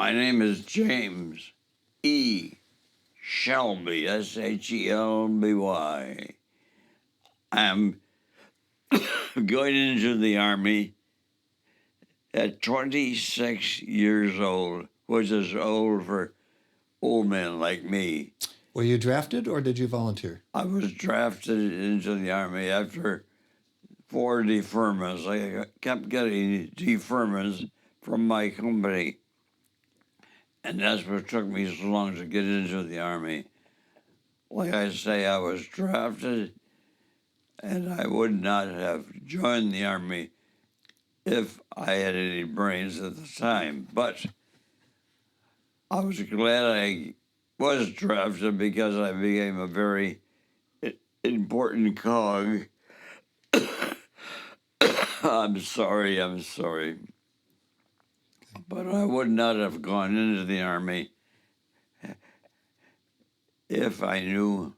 My name is James E. Shelby, Shelby. I'm going into the Army at 26 years old, which is old for old men like me. Were you drafted or did you volunteer? I was drafted into the Army after 4 deferments. I kept getting deferments from my company, and that's what took me so long to get into the Army. Like I say, I was drafted, and I would not have joined the Army if I had any brains at the time. But I was glad I was drafted because I became a very important cog. I'm sorry. But I would not have gone into the Army if I knew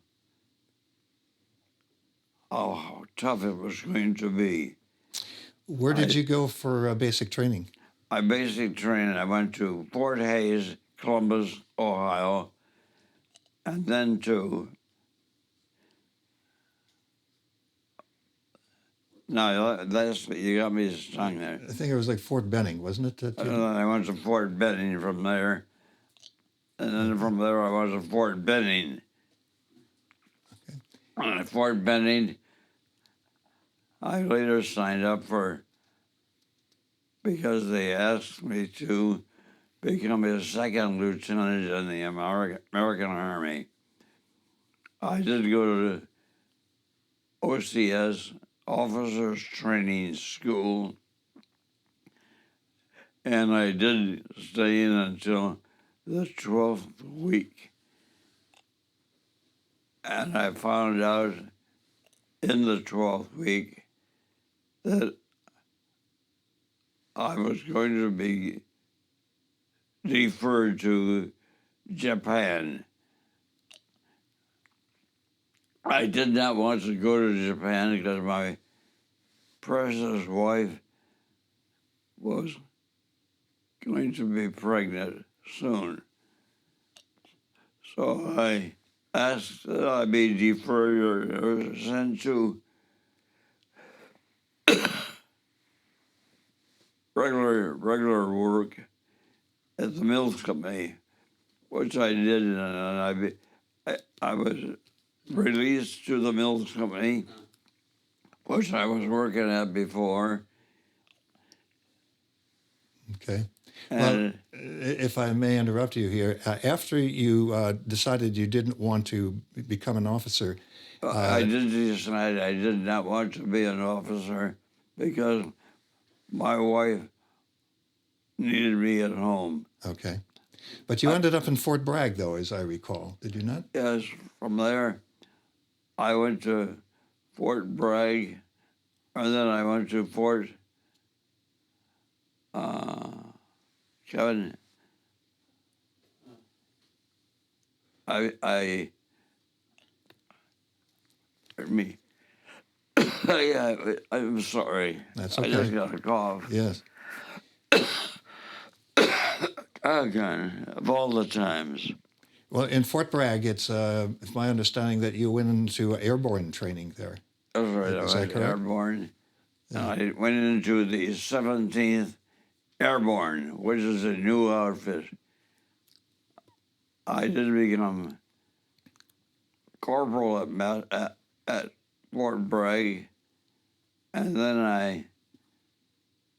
how tough it was going to be. Where did you go for basic training? I basic training, I went to Fort Hays, Columbus, Ohio, and then to, no, that's, you got me stung there. I think it was like Fort Benning, wasn't it? And then I went to Fort Benning from there, and then from there I went to Fort Benning. Okay. And at Fort Benning, I later signed up for, because they asked me to become a second lieutenant in the American Army. I did go to OCS, Officers Training School, and I did stay in until the 12th week. And I found out in the 12th week that I was going to be deferred to Japan. I did not want to go to Japan because my precious wife was going to be pregnant soon. So I asked that I be deferred or sent to regular work at the mills company, which I did, and I was released to the mills company, which I was working at before. Okay. Well, if I may interrupt you here, after you decided you didn't want to become an officer, I did decide I did not want to be an officer because my wife needed me at home. Okay. But you ended up in Fort Bragg, though, as I recall, did you not? Yes, from there, I went to Fort Bragg, and then I went to Fort Kevin. Me. I'm sorry. That's okay. I just got a cough. Yes. Again, of all the times. Well, in Fort Bragg, it's my understanding that you went into airborne training there. That's right. Is I that was correct? airborne. Yeah. I went into the 17th Airborne, which is a new outfit. I did become corporal at Fort Bragg, and then I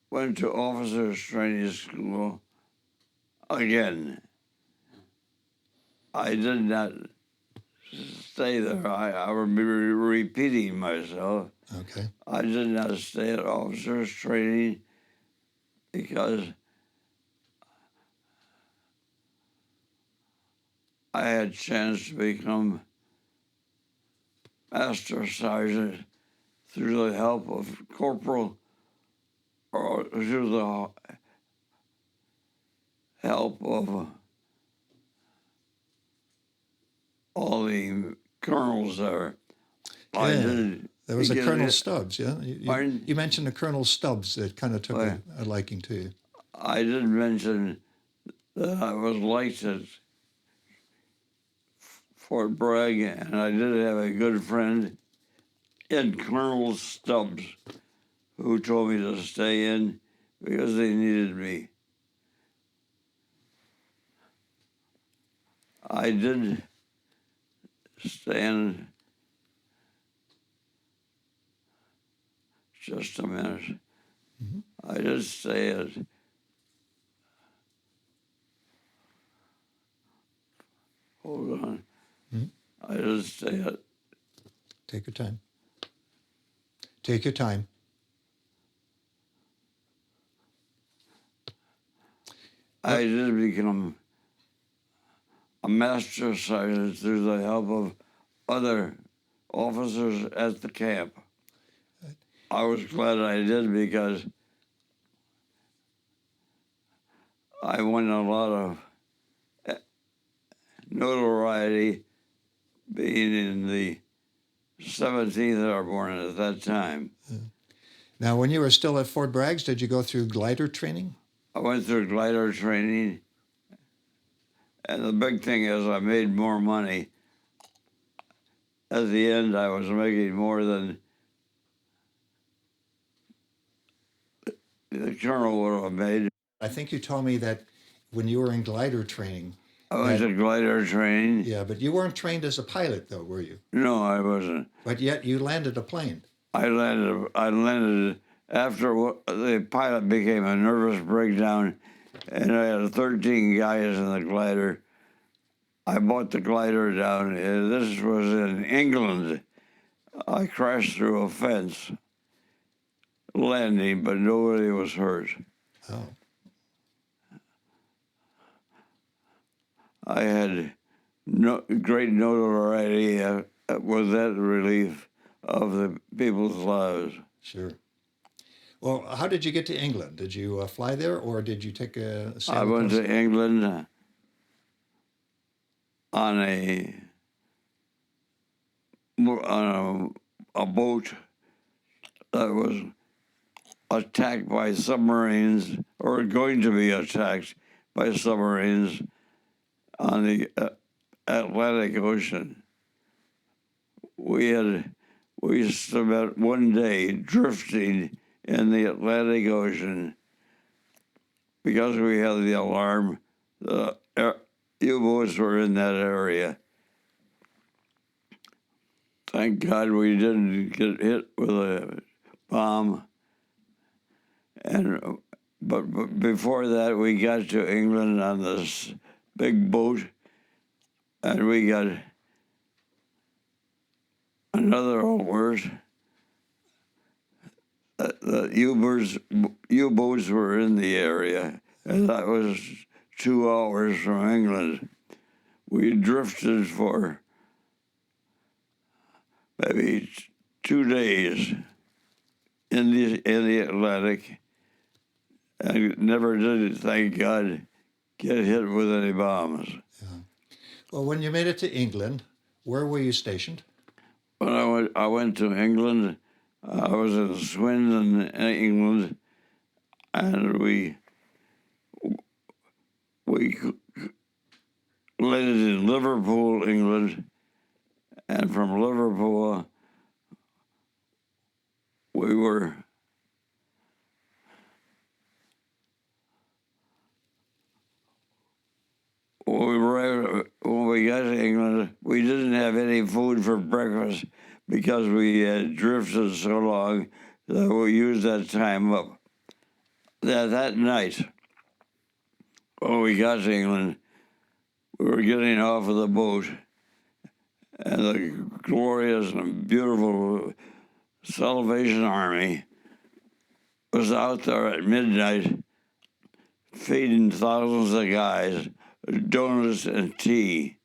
went to officers training school again. I did not stay there. I would be repeating myself. Okay. I did not stay at officers training because I had a chance to become master sergeant through the help of corporal, or through the help of all the colonels there. Yeah. There was a Colonel Stubbs, yeah? You mentioned a Colonel Stubbs that kind of took a liking to you. I didn't mention that I was liked at Fort Bragg, and I did have a good friend in Colonel Stubbs who told me to stay in because they needed me. I did stay in. Just a minute. Mm-hmm. I did stay at. Hold on. Mm-hmm. I did stay at. Take your time. Take your time. I did become a master sergeant through the help of other officers at the camp. I was glad I did because I won a lot of notoriety being in the 17th Airborne at that time. Now, when you were still at Fort Bragg, did you go through glider training? I went through glider training, and the big thing is I made more money. At the end, I was making more than the colonel would have made. I think you told me that when you were in glider training. I went to glider training. Yeah, but you weren't trained as a pilot, though, were you? No, I wasn't. But yet you landed a plane. I landed after the pilot became a nervous breakdown, and I had 13 guys in the glider. I brought the glider down. This was in England. I crashed through a fence landing, but nobody was hurt. Oh. I had great notoriety with that relief of the people's lives. Sure. Well, how did you get to England? Did you fly there, or did you take a sail I went across? to England on a boat that was attacked by submarines, or going to be attacked by submarines on the Atlantic Ocean. We spent one day drifting in the Atlantic Ocean because we had the alarm. The U-boats were in that area. Thank God we didn't get hit with a bomb. But before that, we got to England on this big boat, and we got another alert. The U-boats were in the area, and that was 2 hours from England. We drifted for maybe 2 days in the Atlantic, and never did, thank God, get hit with any bombs. Yeah. Well, when you made it to England, where were you stationed? When I went to England, I was in Swindon, England, and we landed in Liverpool, England, and from Liverpool we were when we got to England, we didn't have any food for breakfast because we had drifted so long that we used that time up. That night, when we got to England, we were getting off of the boat, and the glorious and beautiful Salvation Army was out there at midnight feeding thousands of guys donuts and tea.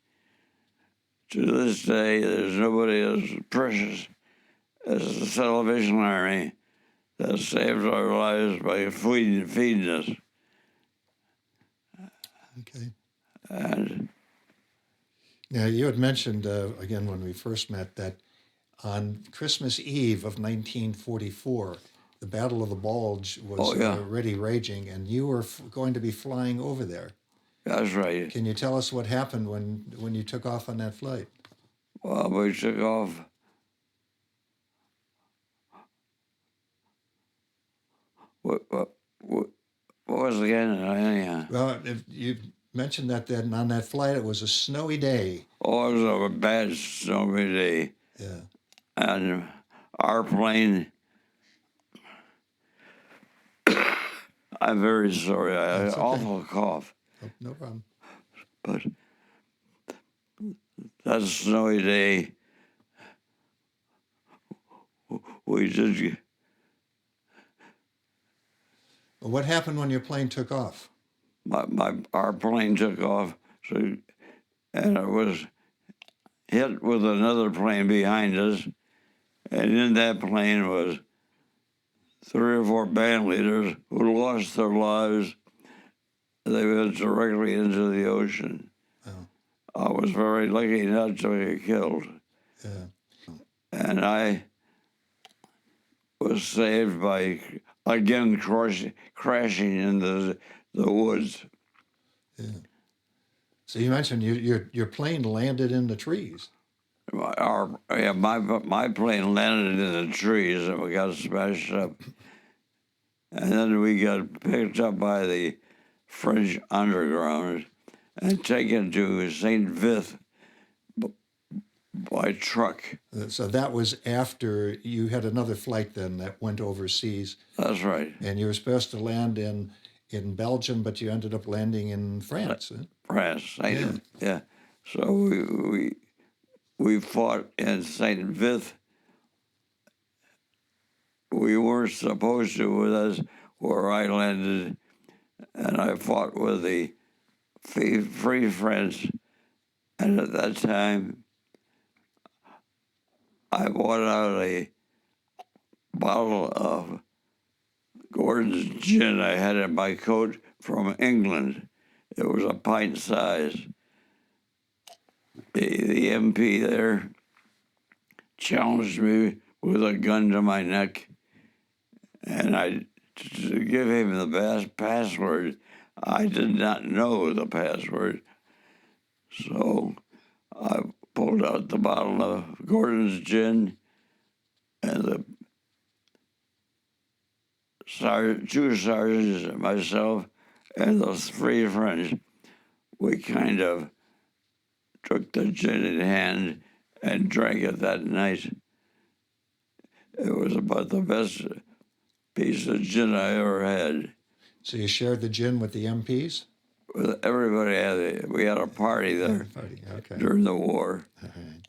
To this day, there's nobody as precious as the Salvation Army that saved our lives by feeding us. Okay. And Now, you had mentioned, again, when we first met, that on Christmas Eve of 1944, the Battle of the Bulge was already raging, and you were going to be flying over there. That's right. Can you tell us what happened when you took off on that flight? Well, we took off. What was it again? Anyhow. Well, if you mentioned that then on that flight it was a snowy day. Oh, it was a bad snowy day. Yeah. And our plane, I'm very sorry. I had an That's okay. awful cough. Oh, no problem. But that snowy day, we did. Well, what happened when your plane took off? Our plane took off, so, and it was hit with another plane behind us, and in that plane was 3 or 4 band leaders who lost their lives. They went directly into the ocean. Oh. I was very lucky not to get killed. Yeah. And I was saved by, again, crashing into the woods. Yeah. So you mentioned your plane landed in the trees. My plane landed in the trees and we got smashed up. And then we got picked up by the French underground and taken to St. Vith by truck. So that was after you had another flight then that went overseas. That's right. And you were supposed to land in Belgium, but you ended up landing in France. Huh? France. Yeah. Yeah. So we fought in St. Vith. We weren't supposed to with us where I landed, and I fought with the Free French. And at that time, I bought out a bottle of Gordon's gin I had in my coat from England. It was a pint size. The MP there challenged me with a gun to my neck, and to give him the password. I did not know the password, so I pulled out the bottle of Gordon's gin, and the two sergeants, myself, and those 3 friends, we kind of took the gin in hand and drank it that night. It was about the best piece of gin I ever had. So you shared the gin with the MPs? With everybody we had a party there Okay. during the war. All right.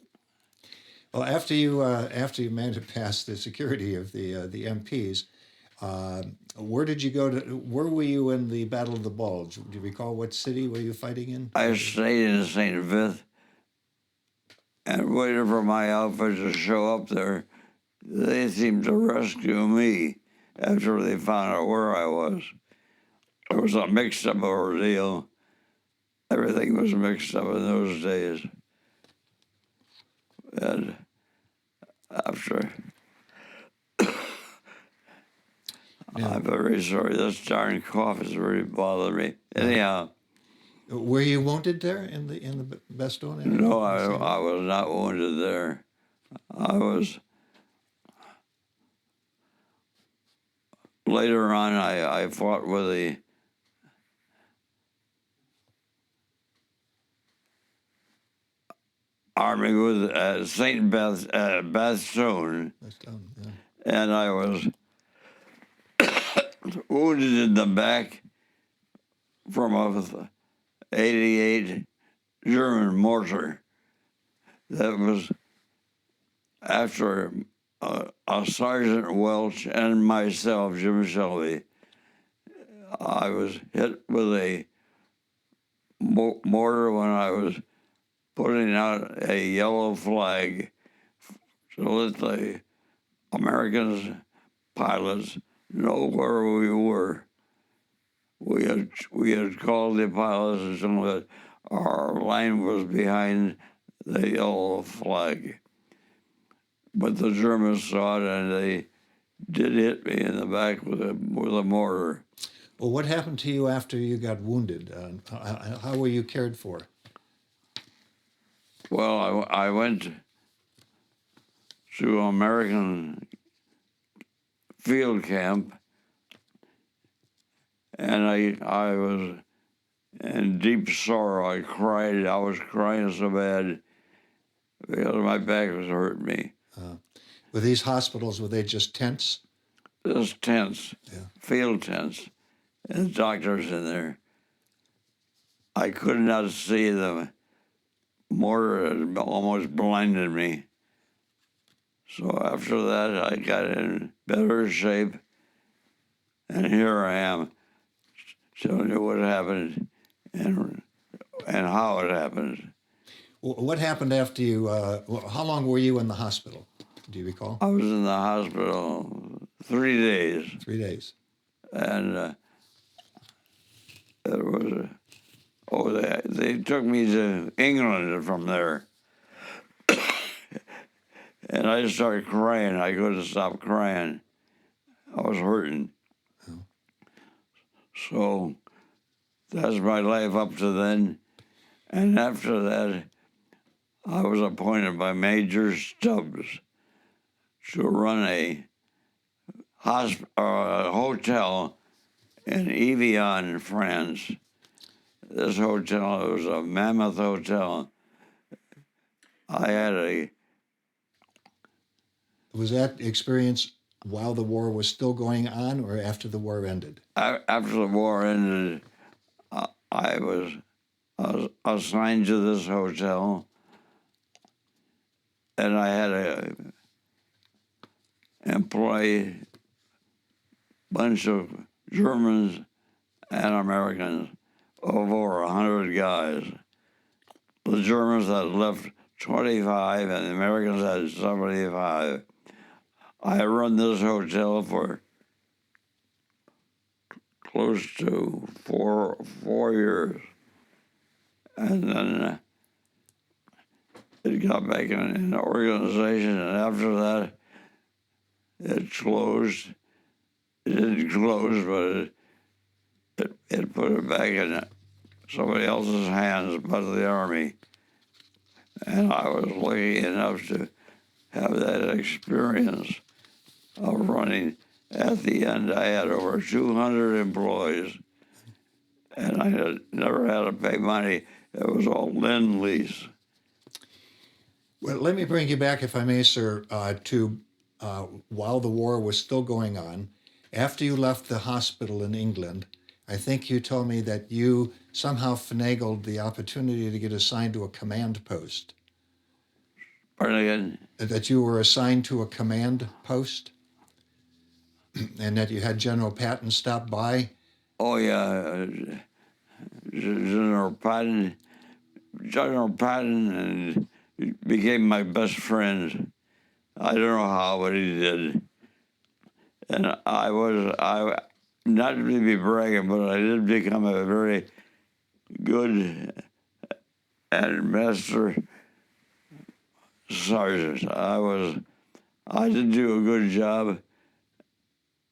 Well, after you managed to pass the security of the MPs, where did you go to? Where were you in the Battle of the Bulge? Do you recall what city were you fighting in? I stayed in St. Vith and waited for my outfit to show up there. They seemed to rescue me after they found out where I was. It was a mixed-up ordeal. Everything was mixed up in those days. And after, I'm very sorry. This darn cough is really bothering me. Anyhow, Were you wounded there in the Bastogne area? no, I was not wounded there. Later on, I fought with the army with St. Bastogne, Bastogne, yeah. and I was wounded in the back from a 88 German mortar. That was after a Sergeant Welch and myself, Jim Shelby. I was hit with a mortar when I was putting out a yellow flag to let the American pilots know where we were. We had called the pilots and told them that our line was behind the yellow flag. But the Germans saw it and they did hit me in the back with a mortar. Well, what happened to you after you got wounded? How were you cared for? Well, I went to American field camp, and I was in deep sorrow. I cried. I was crying so bad because my back was hurting me. Were these hospitals, were they just tents? Just tents, Yeah. field tents, and doctors in there. I could not see them. Mortar had almost blinded me. So after that, I got in better shape, and here I am, showing you what happened and how it happened. What happened after you? How long were you in the hospital? Do you recall? I was in the hospital 3 days, 3 days. and it was they took me to England from there, and I started crying. I couldn't stop crying. I was hurting. Oh. So that's my life up to then. And after that, I was appointed by Major Stubbs to run a hotel in Evian, France. This hotel was a mammoth hotel. I had Was that experience while the war was still going on or after the war ended? after the war ended, I was assigned to this hotel, and I had a employ bunch of Germans and Americans, over 100 guys. The Germans had left 25 and the Americans had 75. I run this hotel for close to four years. And then it got back in an organization, and after that, it closed. It didn't close, but it put it back in somebody else's hands, but the Army. And I was lucky enough to have that experience of running. At the end, I had over 200 employees, and I had never had to pay money. It was all lend-lease. Well, let me bring you back, if I may, sir, to while the war was still going on. After you left the hospital in England, I think you told me that you somehow finagled the opportunity to get assigned to a command post. Pardon again? That you were assigned to a command post, and that you had General Patton stop by. Oh, yeah. General Patton. General Patton became my best friend. I don't know how, but he did. And I not to be bragging, but I did become a very good and master sergeant. I did do a good job,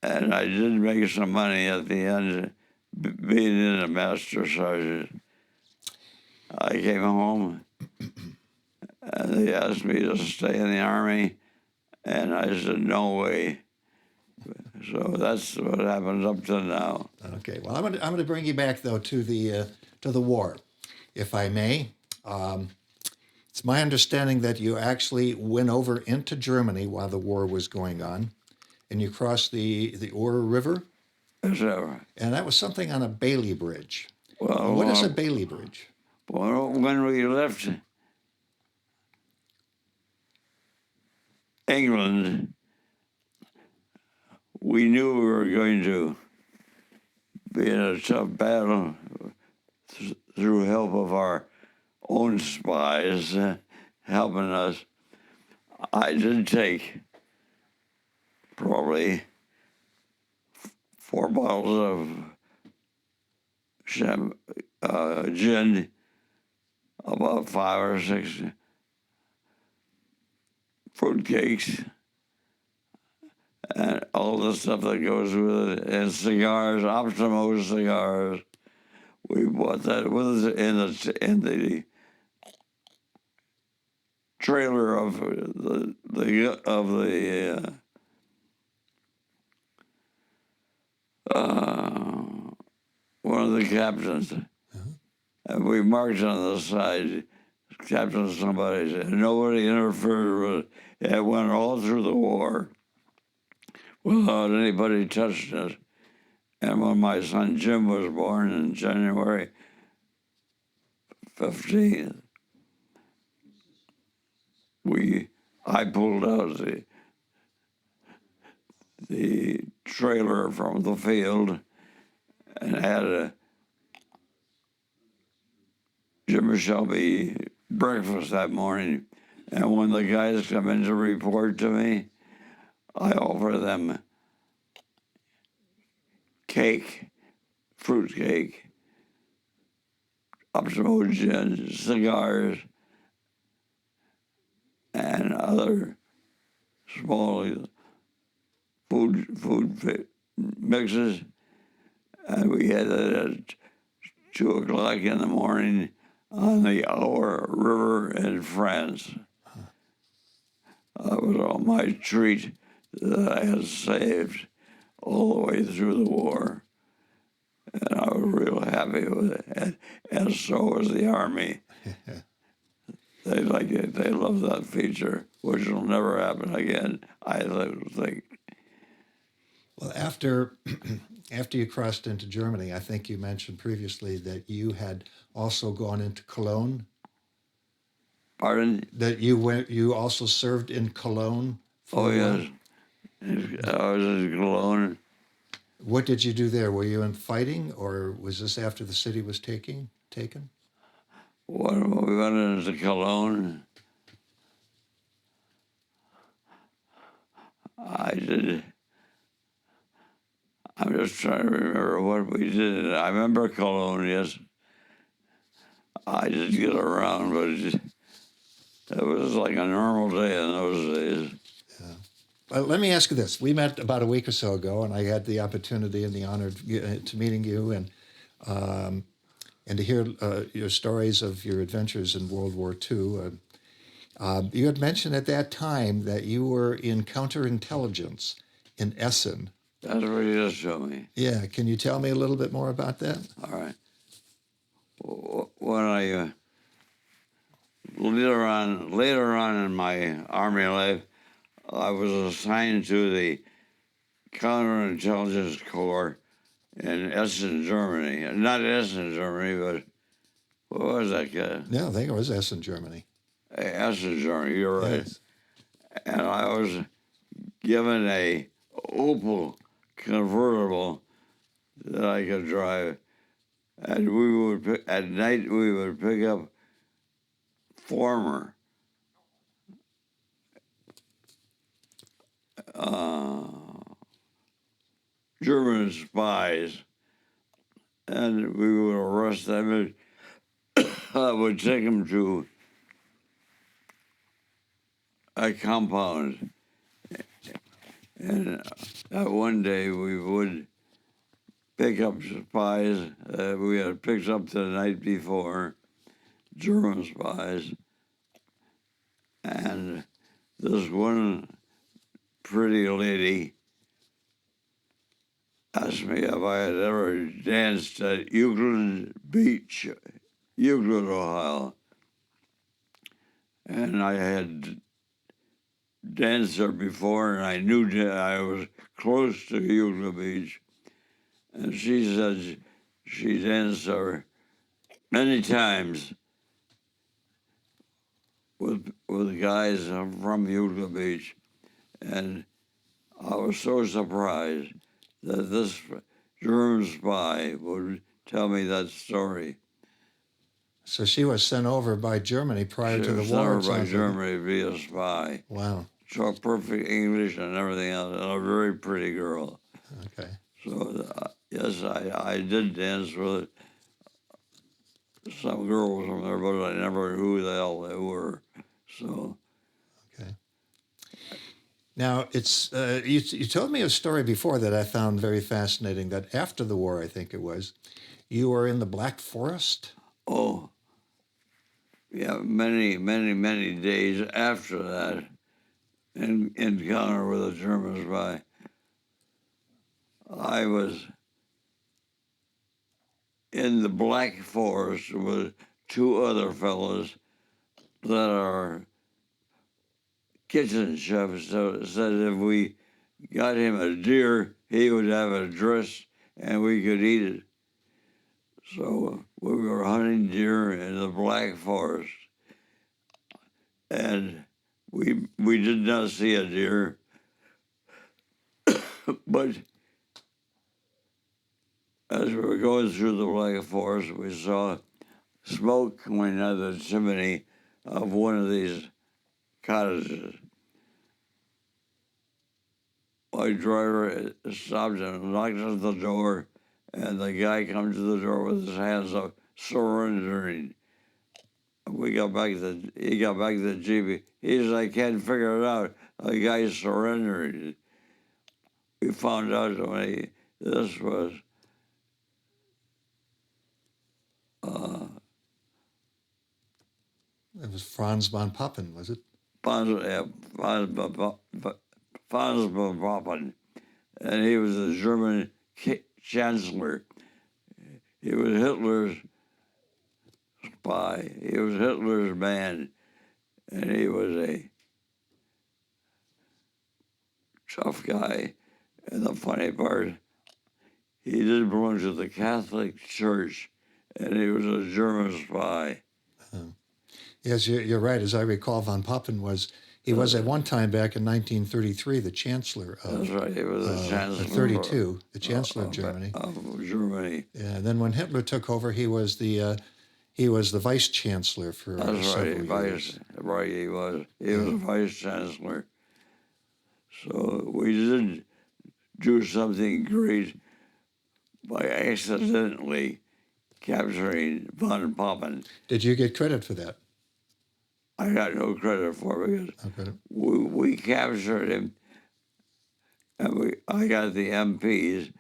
and I did make some money at the end being in a master sergeant. I came home, and they asked me to stay in the Army, and I said, no way. So that's what happens up to now. Okay. Well, I'm going to bring you back though to the war, if I may. It's my understanding that you actually went over into Germany while the war was going on, and you crossed the Ur River, So, and that was something on a Bailey Bridge. well, What is a Bailey Bridge? well, when we left England, we knew we were going to be in a tough battle through help of our own spies helping us. I did take probably 4 bottles of gin, about 5 or 6 fruit cakes, and all the stuff that goes with it, and cigars, Optimo cigars. We bought that with us in the trailer of the one of the captains, and we marked on the side, Captain somebody, and nobody interfered with it. It went all through the war without anybody touching it. And when my son Jim was born in January 15th, I pulled out the trailer from the field and had a Jim and Shelby breakfast that morning. And when the guys come in to report to me, I offer them cake, fruit cake, Optimo gin, cigars, and other small food mixes. And we had it at 2 o'clock in the morning on the Our River in France. That was all my treat that I had saved all the way through the war. And I was real happy with it. And so was the Army. They like it. They love that feature, which will never happen again, I think. Well, after you crossed into Germany, I think you mentioned previously that you had also gone into Cologne. Pardon? That you also served in Cologne. Oh, yes. I was in Cologne. What did you do there? Were you in fighting, or was this after the city was taken? When we went into Cologne, I'm just trying to remember what we did. I remember Cologne, yes. I did get around, but it was like a normal day in those days. Let me ask you this. We met about a week or so ago, and I had the opportunity and the honor to meeting you and to hear your stories of your adventures in World War II. You had mentioned at that time that you were in counterintelligence in Essen. That's what you just showed me. Yeah, can you tell me a little bit more about that? All right. When I later on in my Army life, I was assigned to the Counterintelligence Corps in Essen, Germany. Not Essen, Germany, but what was that? No, I think it was Essen, Germany. Essen, Germany, you're right. Yes. And I was given a Opel convertible that I could drive. And at night we would pick up former German spies, and we would arrest them, and I would take them to a compound. And one day we would pick up spies we had picked up the night before, German spies. And this one pretty lady asked me if I had ever danced at Euclid Beach, Euclid, Ohio. And I had danced there before, and I knew I was close to Euclid Beach. And she said she danced there many times with guys from Euclid Beach. And I was so surprised that this German spy would tell me that story. So she was sent over by Germany prior to the war. She was sent over by Germany to be a spy. Wow. Spoke perfect English and everything else, and a very pretty girl. Okay. So, yes, I did dance with some girls from there, but I never knew who the hell they were. So. Okay. Now, it's you told me a story before that I found very fascinating. That after the war, I think it was, you were in the Black Forest. Oh, yeah, many days after that encounter with the German spy, I was in the Black Forest with two other fellows that are kitchen chefs. So said if we got him a deer, he would have a dress and we could eat it. So we were hunting deer in the Black Forest, and we did not see a deer, but as we were going through the Black Forest, we saw smoke coming out of the chimney of one of these cottages. My driver stopped and knocked at the door, and the guy comes to the door with his hands up, surrendering. He got back to the Jeep. He said, I can't figure it out. The guy's surrendering. We found out when this was It was Franz von Papen, was it? Franz von Papen, and he was the German chancellor. He was Hitler's spy. He was Hitler's man, and he was a tough guy. And the funny part, he did belong to the Catholic Church, and he was a German spy. Yes, you're right. As I recall, von Papen he was at one time back in 1933 the chancellor of. That's right. He was the chancellor. 32, the chancellor of Germany. Of Germany. And then when Hitler took over, he was the vice chancellor for That's several right. years. Right, he was. He was a vice chancellor. So we did do something great by accidentally capturing von Papen. Did you get credit for that? I got no credit for it because we captured him, and I got the MPs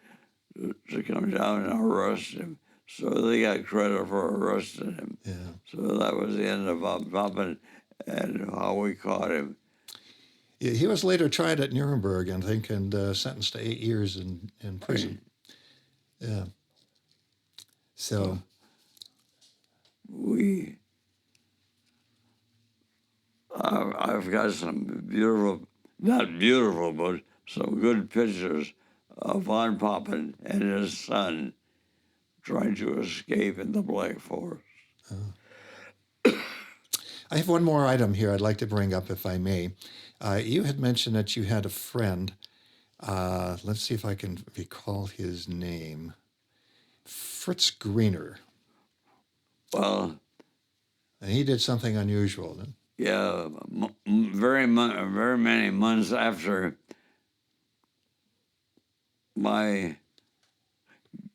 to come down and arrest him. So they got credit for arresting him. Yeah. So that was the end of von Papen and how we caught him. Yeah, he was later tried at Nuremberg, I think, and sentenced to 8 years in prison. Right. Yeah. So I've got some not beautiful, but some good pictures of von Papen and his son trying to escape in the Black Forest. I have one more item here I'd like to bring up, if I may. You had mentioned that you had a friend. Let's see if I can recall his name. Fritz Greener. Well, and he did something unusual. Yeah, very many months after my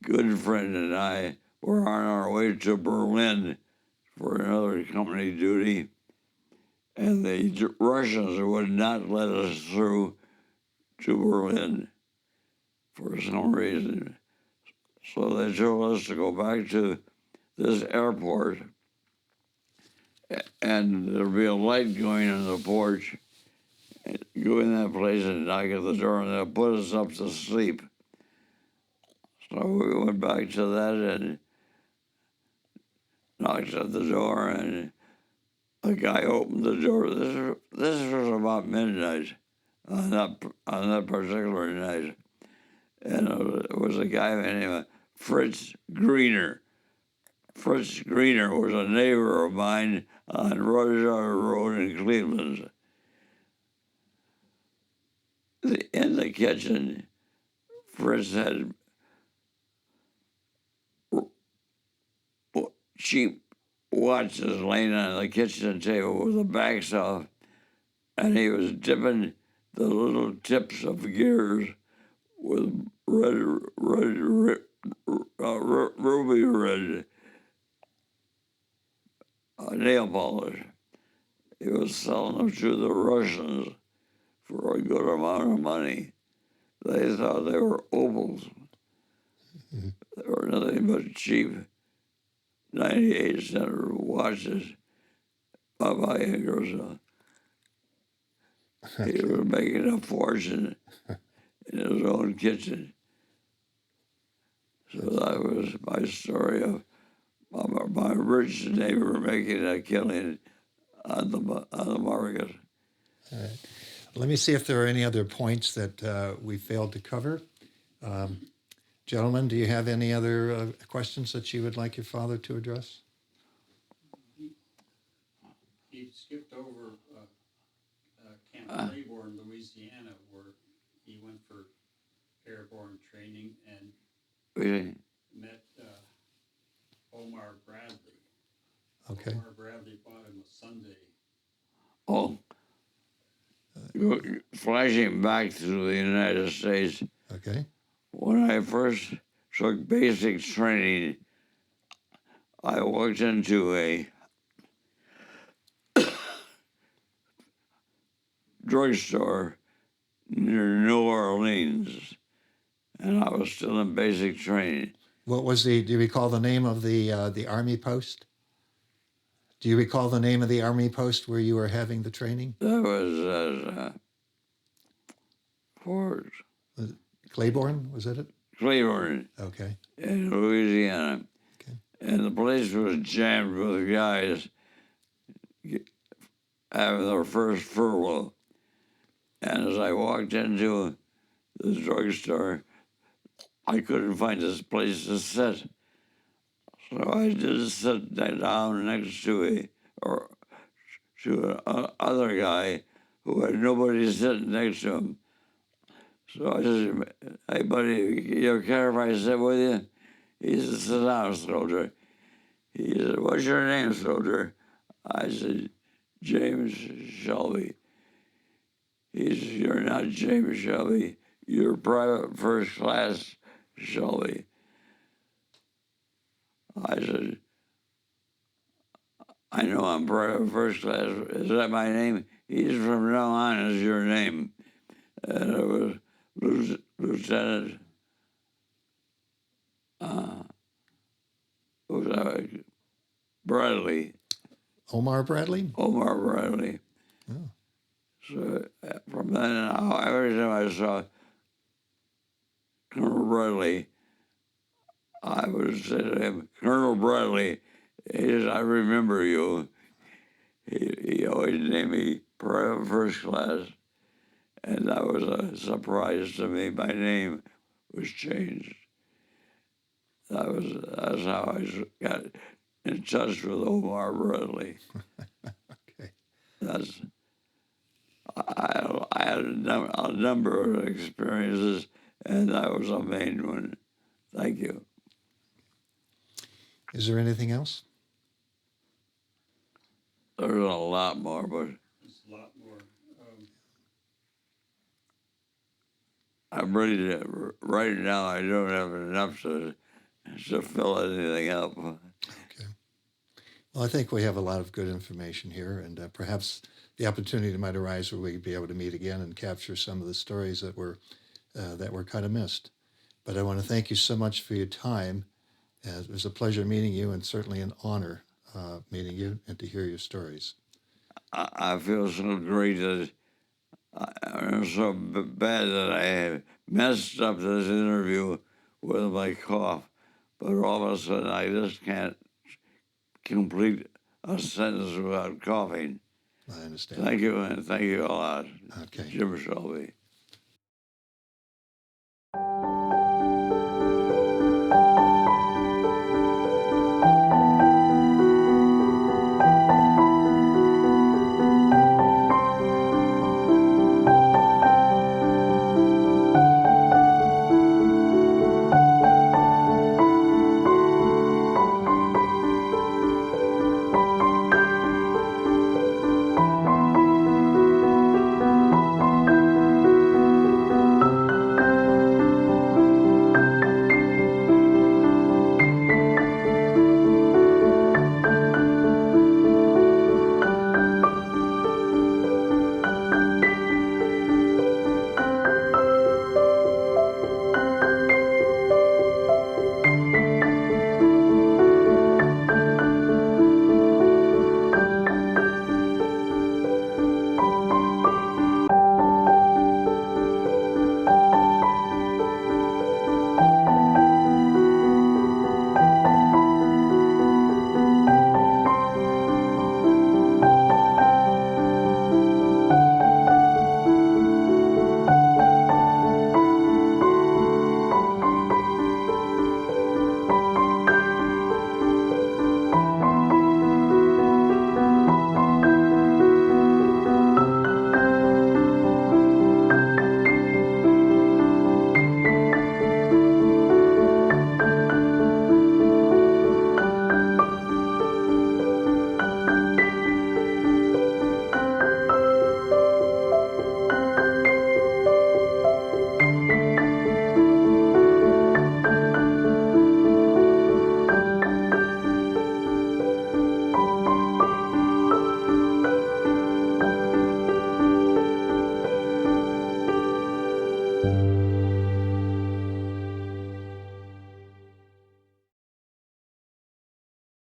good friend and I were on our way to Berlin for another company duty, and the Russians would not let us through to Berlin for some reason. So they told us to go back to this airport, and there'll be a light going on the porch. Go in that place and knock at the door, and they'll put us up to sleep. So we went back to that and knocked at the door, and a guy opened the door. This was about midnight on that particular night, and it was a guy named Fritz Greener. Fritz Greener was a neighbor of mine on Rudyard Road in Cleveland. In the kitchen, Fritz had cheap watches laying on the kitchen table with the backs off, and he was dipping the little tips of gears with ruby red nail polish. He was selling them to the Russians for a good amount of money. They thought they were opals. Mhm. They were nothing but cheap 98-cent watches. Papa Ingersoll. He was making a fortune in his own kitchen. So that was my story of my rich neighbor making a killing on the market. All right. Let me see if there are any other points that we failed to cover. Gentlemen, do you have any other questions that you would like your father to address? He skipped over Camp Claiborne, Louisiana, where he went for airborne training and Really? met Omar Bradley. Okay. Omar Bradley bought him a Sunday. Oh, flashing back to the United States, Okay. when I first took basic training, I walked into a drugstore near New Orleans, and I was still in basic training. What was do you recall the name of the army post? Do you recall the name of the army post where you were having the training? That was Fort Claiborne, was it? Claiborne Okay. in Louisiana. Okay. And the place was jammed with guys having their first furlough. And as I walked into the drugstore, I couldn't find this place to sit. So I just sat down next to other guy who had nobody sitting next to him. So I said, "Hey, buddy, you care if I sit with you?" He said, "Sit down, soldier." He said, "What's your name, soldier?" I said, "James Shelby." He said, "You're not James Shelby. You're private first class Shelby." I said, "I know I'm private first class. Is that my name?" He said, "From now on is your name." And it was Lieutenant Bradley, Omar Bradley? Omar Bradley. Oh. So from then on, every time I saw Colonel Bradley, I would say to him, "Colonel Bradley," he said, "I remember you." He always named me Private First Class, and that was a surprise to me. My name was changed. That's how I got in touch with Omar Bradley. Okay. That's I had a number of experiences, and that was a main one. Thank you. Is there anything else? There's a lot more, but There's a lot more. I'm ready to. Right now, I don't have enough to fill anything up. Okay. Well, I think we have a lot of good information here, and perhaps the opportunity might arise where we'd be able to meet again and capture some of the stories that were kind of missed. But I want to thank you so much for your time. It was a pleasure meeting you, and certainly an honor meeting you and to hear your stories. I feel so great that I'm so bad that I have messed up this interview with my cough, but all of a sudden I just can't complete a sentence without coughing. I understand. Thank you, and thank you a lot, Okay. Jim Shelby.